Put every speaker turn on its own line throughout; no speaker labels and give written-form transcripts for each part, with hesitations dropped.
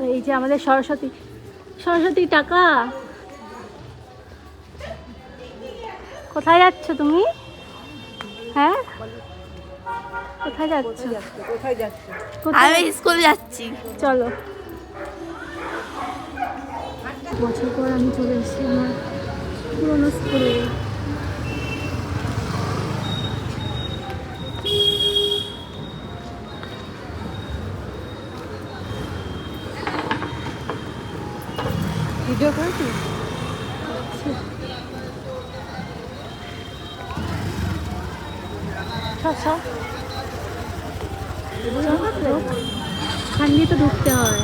এই যে আমাদের সরস্বতী, সরস্বতী টাকা। কোথায় যাচ্ছ তুমি? হ্যাঁ, কোথায় যাচ্ছ?
আমি স্কুল যাচ্ছি।
চলো। বছর পর আমি চলে এসেছি আমার পুরোনো স্কুলে।
ভিডিও করেছিস?
খান দিয়ে তো ঢুকতে হয়।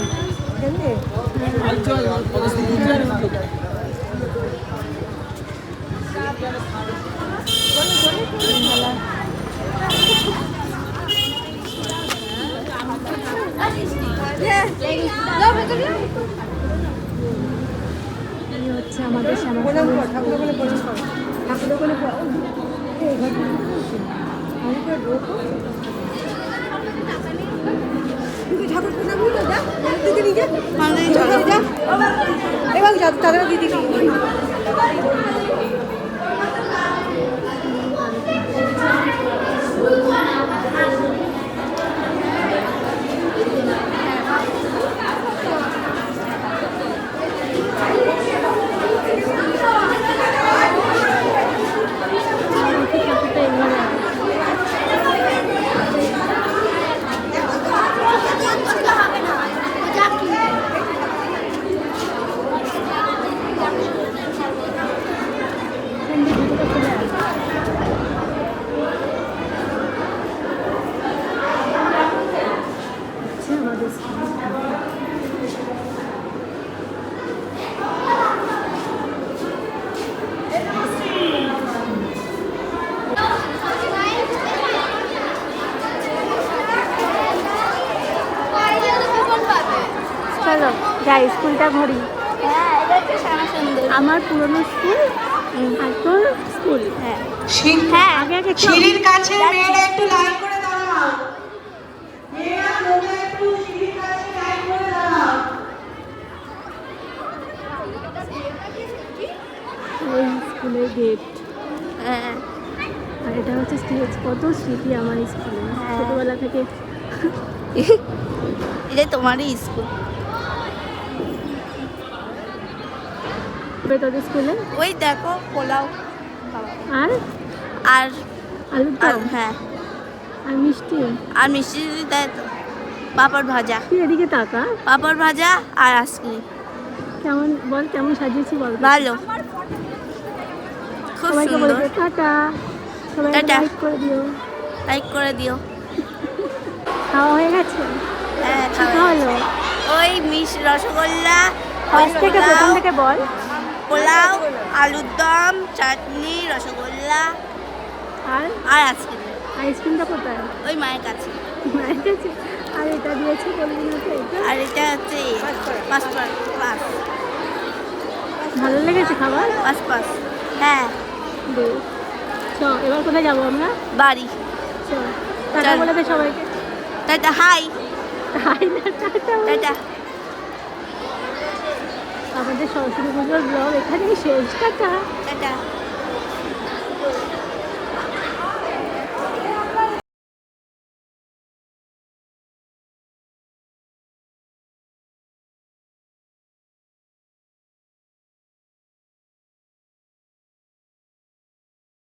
এই হচ্ছে আমাদের
দিদি
চলো যাই স্কুলটা ঘুরি। আমার পুরনো স্কুল আর তোর স্কুল। হ্যাঁ হ্যাঁ, আগে আগে
সিঁড়ির কাছে মেয়েরা একটু লাইন করে দাঁড়াও। মেয়েরা তোমরা একটু সিঁড়ির কাছে লাইন করে দাঁড়াও।
এই স্কুলের গেট।
হ্যাঁ,
আর এটা হচ্ছে স্টেজ। কত স্মৃতি আমার স্কুলে, ছোটবেলা থেকে।
এটাই তোমারই স্কুল।
তোদের স্কুলে
ওই দেখো পোলাও
আর
আর
আলুর
আর
দম
হ্যাঁ
আর মিষ্টি।
আর মিষ্টি যদি দেয় তো পাঁপড় ভাজা,
তুই এদিকে তাকা।
পাঁপড় ভাজা আর আইসক্রিম।
কেমন বল, কেমন সাজিয়েছি বল।
ভালো, খুব
সবাইকে
সুন্দর।
বলবে টাটা। সবাই
টাটা।
লাইক করে দিও।
লাইক করে দিও।
খাওয়া হয়ে গেছে?
হ্যাঁ,
কি হলো?
ওই রসগোল্লা,
ফার্স্ট থেকে প্রথম থেকে বল।
পোলাও, আলুর দম, চাটনি, রসগোল্লা
আর
আর আইসক্রিম।
আইসক্রিমটা কোথায়?
ওই মায়ের কাছে।
মায়ের কাছে। আর এটা দিয়েছে বলবি না তো এটা?
আর এটা হচ্ছে পাঁচ পাঁচ
ভালো লেগেছে খাবার?
পাঁচ পাঁচ। হ্যাঁ,
বেশ। চ এবার কোথায় যাবো আমরা?
বাড়ি।
চ টাটা
চল।
বলে দে সবাইকে।
Tata, hi.
হাই না, টাটা বল।
টাটা।
আমাদের সরস্বতী পুজোর ব্লগ এখানেই শেষ। টাটা।
টাটা।